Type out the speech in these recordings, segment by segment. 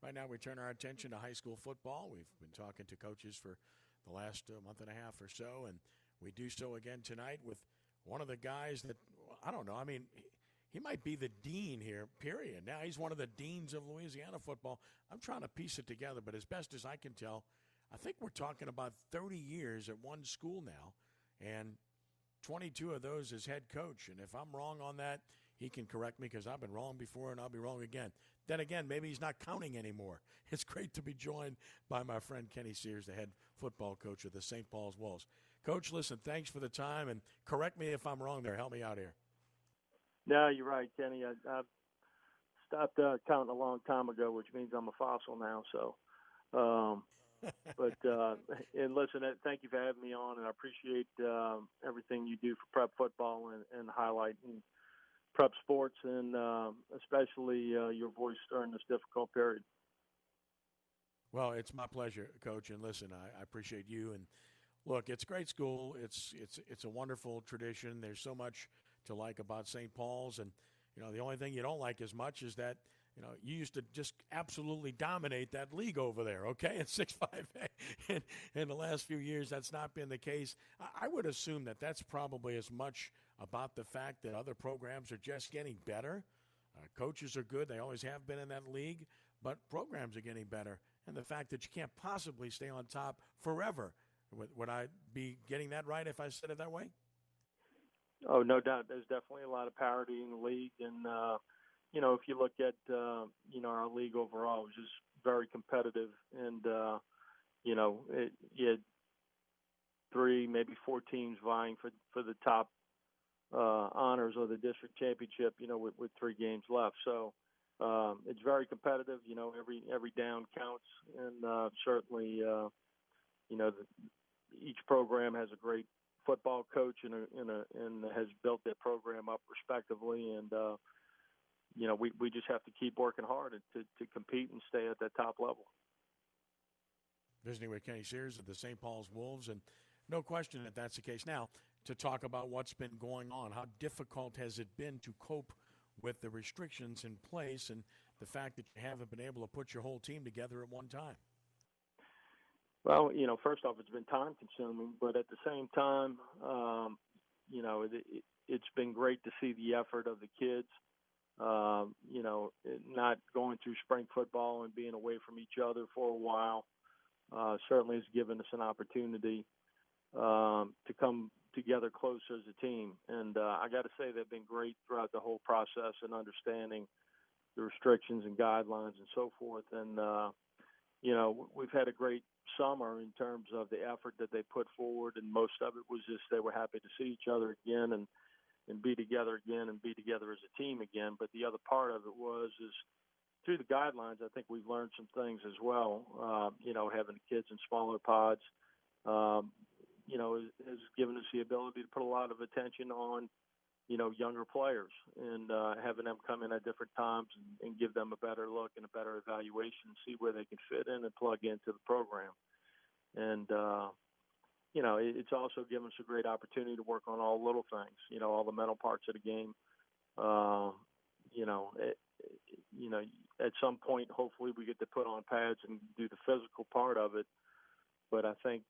Right now, we turn our attention to high school football. We've been talking to coaches for the last month and a half or so, and we do so again tonight with one of the guys that, I don't know, I mean, he might be the dean here, period. Now he's one of the deans of Louisiana football. I'm trying to piece it together, but as best as I can tell, I think we're talking about 30 years at one school now, and 22 of those as head coach. And if I'm wrong on that, he can correct me because I've been wrong before and I'll be wrong again. Then again, maybe he's not counting anymore. It's great to be joined by my friend Kenny Sears, the head football coach of the St. Paul's Wolves. Coach, listen, thanks for the time, and correct me if I'm wrong there. Help me out here. No, you're right, Kenny. I stopped counting a long time ago, which means I'm a fossil now. So, and listen, thank you for having me on, and I appreciate everything you do for prep football and highlighting prep sports, and especially your voice during this difficult period. Well, it's my pleasure, Coach. And listen, I appreciate you. And look, it's a great school. It's a wonderful tradition. There's so much to like about St. Paul's, and the only thing you don't like as much is that you used to just absolutely dominate that league over there, okay, at 6-5A. And in the last few years, that's not been the case. I would assume that that's probably as much about the fact that other programs are just getting better. Coaches are good. They always have been in that league, but programs are getting better. And the fact that you can't possibly stay on top forever. Would I be getting that right if I said it that way? Oh, no doubt. There's definitely a lot of parity in the league. And, if you look at, our league overall, it was just very competitive. And, you had 3, maybe 4 teams vying for the top honors of the district championship, with 3 games left. So it's very competitive. Every down counts. And certainly, each program has a great football coach and has built their program up respectively. And, we just have to keep working hard to compete and stay at that top level. Visiting with Kenny Sears of the St. Paul's Wolves, and no question that that's the case. Now, to talk about what's been going on, how difficult has it been to cope with the restrictions in place and the fact that you haven't been able to put your whole team together at one time? Well, first off, it's been time-consuming, but at the same time, it's been great to see the effort of the kids, not going through spring football and being away from each other for a while. Certainly has given us an opportunity to come together closer as a team. And I got to say they've been great throughout the whole process and understanding the restrictions and guidelines and so forth. And, we've had a great summer in terms of the effort that they put forward, and most of it was just they were happy to see each other again and be together again and be together as a team again. But the other part of it is through the guidelines, I think we've learned some things as well. Having the kids in smaller pods, has given us the ability to put a lot of attention on, younger players and having them come in at different times and give them a better look and a better evaluation and see where they can fit in and plug into the program. And, it's also given us a great opportunity to work on all little things, all the mental parts of the game. At some point, hopefully we get to put on pads and do the physical part of it. But I think,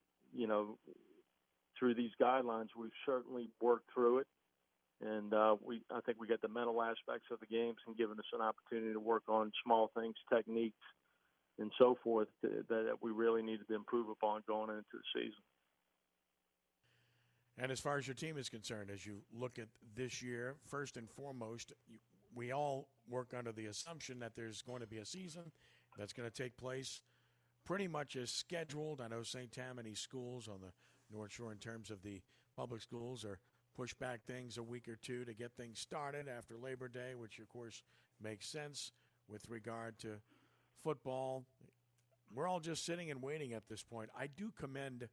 through these guidelines, we've certainly worked through it. And I think we get the mental aspects of the games and given us an opportunity to work on small things, techniques, and so forth that we really needed to improve upon going into the season. And as far as your team is concerned, as you look at this year, first and foremost, we all work under the assumption that there's going to be a season that's going to take place pretty much as scheduled. I know St. Tammany schools on the North Shore, in terms of the public schools, are push back things a week or two to get things started after Labor Day, which, of course, makes sense with regard to football. We're all just sitting and waiting at this point. I do commend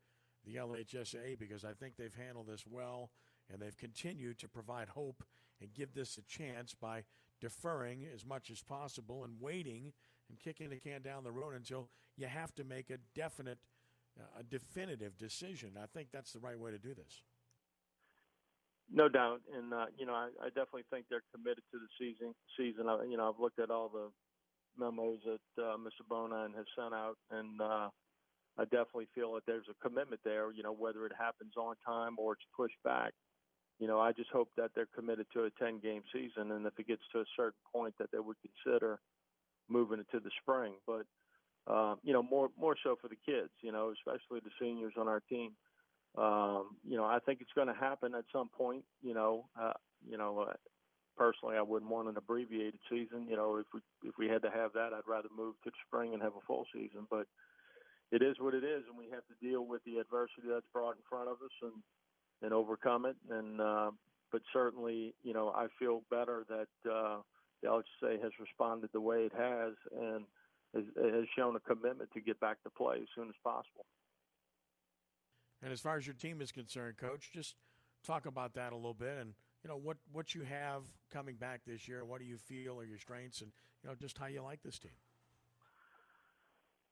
the LHSA because I think they've handled this well, and they've continued to provide hope and give this a chance by deferring as much as possible and waiting and kicking the can down the road until you have to make a definitive decision. I think that's the right way to do this. No doubt, and I definitely think they're committed to the season. I've looked at all the memos that Mr. Bonin has sent out, and I definitely feel that there's a commitment there. Whether it happens on time or it's pushed back. I just hope that they're committed to a 10-game season, and if it gets to a certain point, that they would consider moving it to the spring. But more so for the kids, especially the seniors on our team. I think it's going to happen at some point. Personally, I wouldn't want an abbreviated season. If we had to have that, I'd rather move to the spring and have a full season. But it is what it is, and we have to deal with the adversity that's brought in front of us and overcome it. And but certainly, I feel better that the LHSA has responded the way it has and has shown a commitment to get back to play as soon as possible. And as far as your team is concerned, Coach, just talk about that a little bit and, what you have coming back this year. What do you feel are your strengths and, just how you like this team?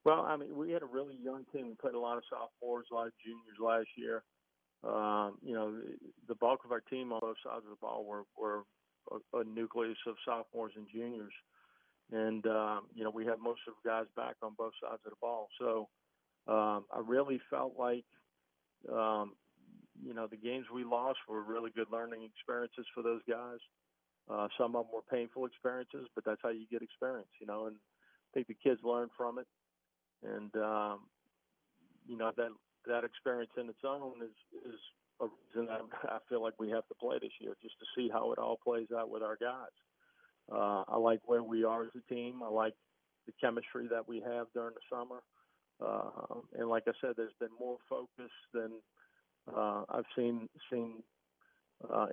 Well, I mean, we had a really young team. We played a lot of sophomores, a lot of juniors last year. The bulk of our team on both sides of the ball were a nucleus of sophomores and juniors. And, we have most of the guys back on both sides of the ball. So I really felt like, the games we lost were really good learning experiences for those guys. Some of them were painful experiences, but that's how you get experience, and I think the kids learned from it. And, that experience in its own is a reason that I feel like we have to play this year, just to see how it all plays out with our guys. I like where we are as a team. I like the chemistry that we have during the summer. And like I said, there's been more focus than I've seen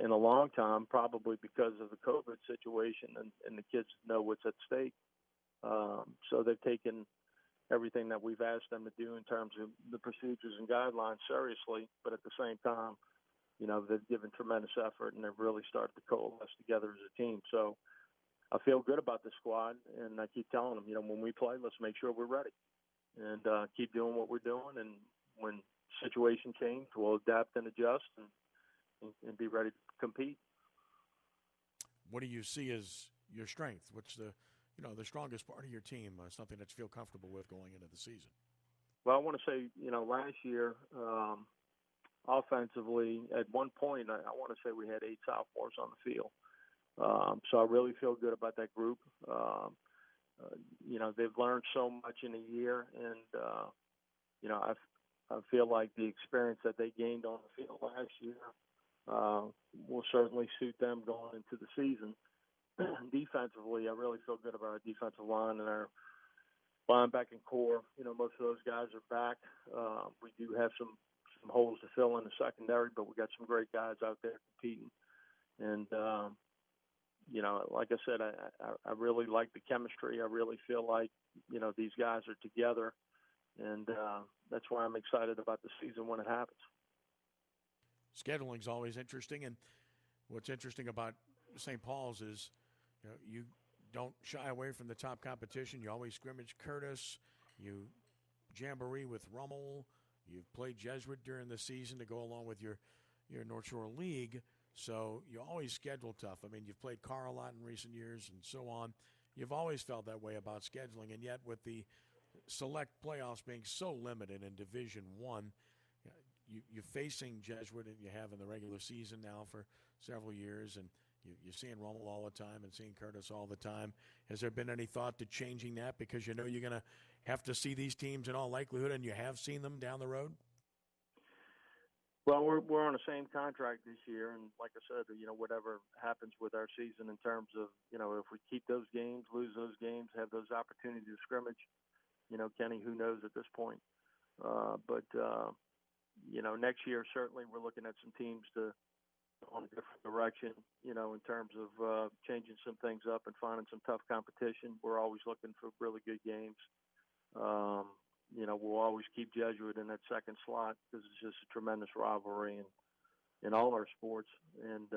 in a long time, probably because of the COVID situation, and the kids know what's at stake. So they've taken everything that we've asked them to do in terms of the procedures and guidelines seriously, but at the same time, they've given tremendous effort and they've really started to coalesce together as a team. So I feel good about the squad, and I keep telling them, when we play, let's make sure we're ready and keep doing what we're doing. And when situation change, we'll adapt and adjust and be ready to compete. What do you see as your strength? What's the strongest part of your team, something that you feel comfortable with going into the season? Well, I want to say, last year, offensively, at one point, I want to say we had 8 sophomores on the field. So I really feel good about that group. They've learned so much in a year, and, I feel like the experience that they gained on the field last year will certainly suit them going into the season. Defensively, I really feel good about our defensive line and our linebacking core. Most of those guys are back. We do have some holes to fill in the secondary, but we got some great guys out there competing. And, like I said, I really like the chemistry. I really feel like, these guys are together. And that's why I'm excited about the season when it happens. Scheduling is always interesting. And what's interesting about St. Paul's is, you don't shy away from the top competition. You always scrimmage Curtis. You jamboree with Rummel. You've played Jesuit during the season to go along with your North Shore League. So you always schedule tough. I mean, you've played Carr a lot in recent years and so on. You've always felt that way about scheduling. And yet with the select playoffs being so limited in Division I, you're facing Jesuit and you have in the regular season now for several years, and you're seeing Rummel all the time and seeing Curtis all the time. Has there been any thought to changing that because you're going to have to see these teams in all likelihood, and you have seen them down the road? Well, we're on the same contract this year, and like I said, whatever happens with our season in terms of, if we keep those games, lose those games, have those opportunities to scrimmage, Kenny, who knows at this point. But next year, certainly we're looking at some teams to go in a different direction, in terms of changing some things up and finding some tough competition. We're always looking for really good games. We'll always keep Jesuit in that second slot because it's just a tremendous rivalry in all our sports. And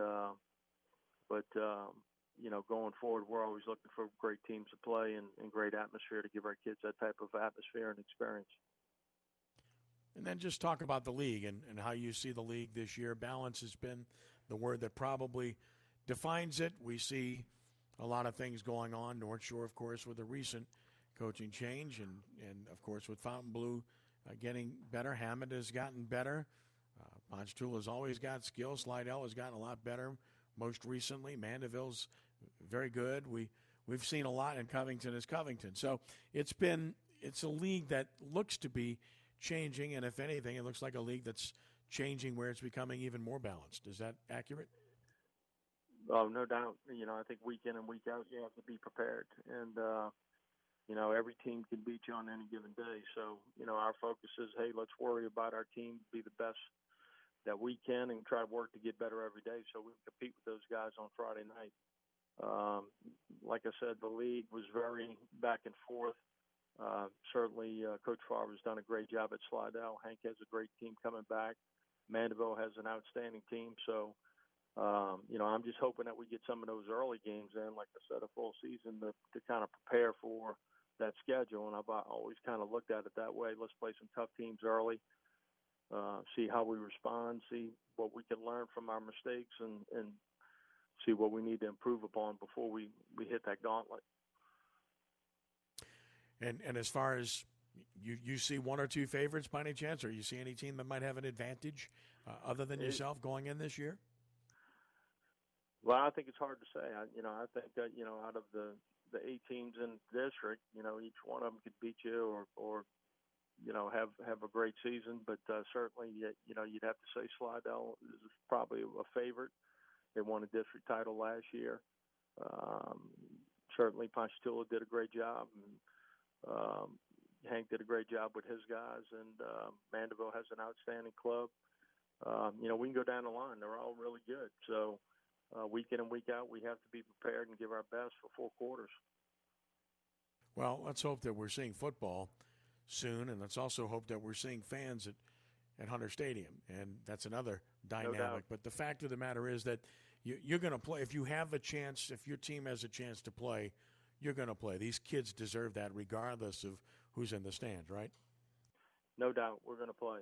going forward, we're always looking for great teams to play and great atmosphere to give our kids that type of atmosphere and experience. And then just talk about the league and how you see the league this year. Balance has been the word that probably defines it. We see a lot of things going on. North Shore, of course, with the recent coaching change, and of course, with Fontainebleau getting better. Hammond has gotten better. Ponchatoula has always got skill. Slidell has gotten a lot better most recently. Mandeville's very good. We've seen a lot, and Covington is Covington. So it's a league that looks to be changing, and if anything, it looks like a league that's changing where it's becoming even more balanced. Is that accurate? Oh, no doubt. I think week in and week out, you have to be prepared. And, every team can beat you on any given day. So, our focus is, hey, let's worry about our team, be the best that we can, and try to work to get better every day so we can compete with those guys on Friday night. Like I said, the league was very back and forth. Certainly, Coach Favre has done a great job at Slidell. Hank has a great team coming back. Mandeville has an outstanding team. So, I'm just hoping that we get some of those early games in, like I said, a full season to kind of prepare for that schedule. And I've always kind of looked at it that way. Let's play some tough teams early, see how we respond, see what we can learn from our mistakes, and see what we need to improve upon before we hit that gauntlet. And as far as you see one or two favorites by any chance, or you see any team that might have an advantage other than yourself going in this year? Well, I think it's hard to say. I think that, out of the 8 teams in the district, each one of them could beat you or have a great season. But certainly, you'd have to say Slidell is probably a favorite. They won a district title last year. Certainly, Ponchatoula did a great job. And, Hank did a great job with his guys. And Mandeville has an outstanding club. We can go down the line. They're all really good. So, week in and week out, we have to be prepared and give our best for 4 quarters. Well, let's hope that we're seeing football soon, and let's also hope that we're seeing fans at Hunter Stadium, and that's another dynamic. No, but the fact of the matter is that you're going to play. If you have a chance, if your team has a chance to play, you're going to play. These kids deserve that regardless of who's in the stands, right? No doubt we're going to play.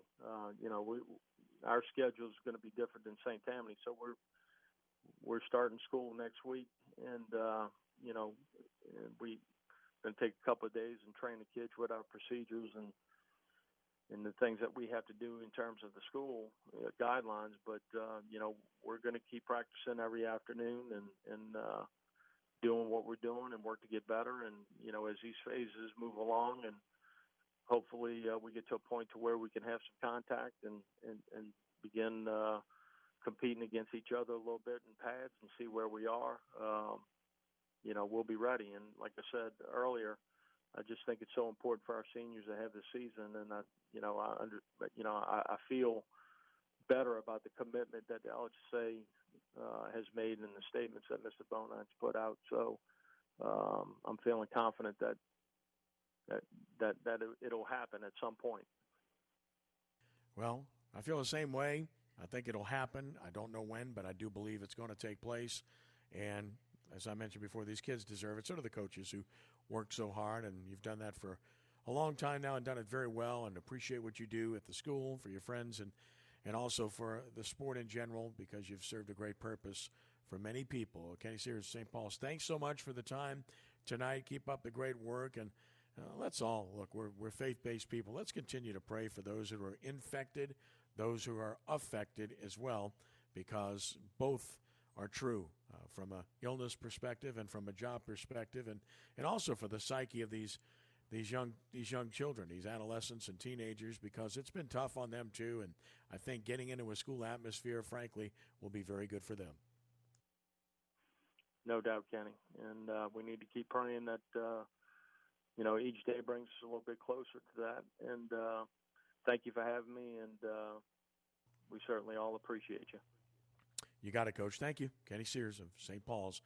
Our schedule is going to be different than St. Tammany, so we're starting school next week, and we going to take a couple of days and train the kids with our procedures and the things that we have to do in terms of the school guidelines. But we're going to keep practicing every afternoon and doing what we're doing and work to get better. And as these phases move along, and hopefully we get to a point to where we can have some contact and begin competing against each other a little bit in pads and see where we are. We'll be ready. And like I said earlier, I just think it's so important for our seniors to have this season. And I feel better about the commitment that the LHSA has made in the statements that Mr. Bonan's put out. So I'm feeling confident that it'll happen at some point. Well, I feel the same way. I think it'll happen. I don't know when, but I do believe it's going to take place. And as I mentioned before, these kids deserve it. So do the coaches who work so hard, and you've done that for a long time now and done it very well, and appreciate what you do at the school for your friends and also for the sport in general, because you've served a great purpose for many people. Kenny Sears, St. Paul's, thanks so much for the time tonight. Keep up the great work, and let's all, look, we're faith-based people. Let's continue to pray for those who are infected, those who are affected as well, because both are true from a illness perspective and from a job perspective, and also for the psyche of these young children, these adolescents and teenagers, because it's been tough on them too. And I think getting into a school atmosphere, frankly, will be very good for them. No doubt, Kenny. And we need to keep praying that each day brings us a little bit closer to that. And thank you for having me, and we certainly all appreciate you. You got it, Coach. Thank you. Kenny Sears of St. Paul's.